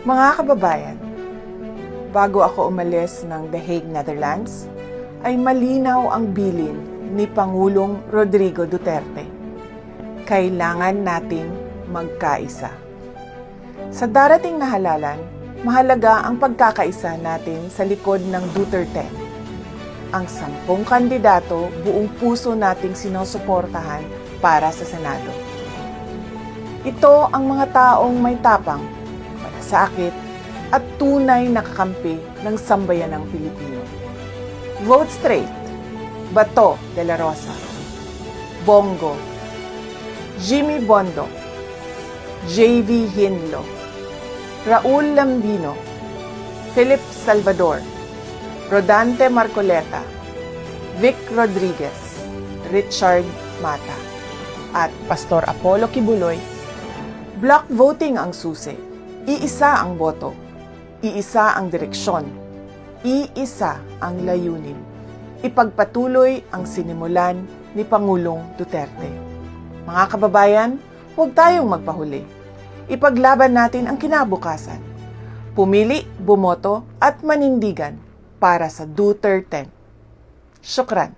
Mga kababayan, bago ako umalis ng The Hague, Netherlands, ay malinaw ang bilin ni Pangulong Rodrigo Duterte. Kailangan nating magkaisa. Sa darating na halalan, mahalaga ang pagkakaisa natin sa likod ng Duterte. Ang 10 kandidato buong puso nating sinusuportahan para sa Senado. Ito ang mga taong may tapang, malasakit, at tunay na kakampi ng sambayanang Pilipino. Vote straight, Bato de la Rosa, Bongo, Jimmy Bondo, JV Hinlo, Raul Lambino, Philip Salvador, Rodante Marcoleta, Vic Rodriguez, Richard Mata, at Pastor Apollo Kibuloy. Block voting ang susi. Iisa ang boto. Iisa ang direksyon. Iisa ang layunin. Ipagpatuloy ang sinimulan ni Pangulong Duterte. Mga kababayan, huwag tayong magpahuli. Ipaglaban natin ang kinabukasan. Pumili, bumoto at manindigan para sa Duterte. Syukran.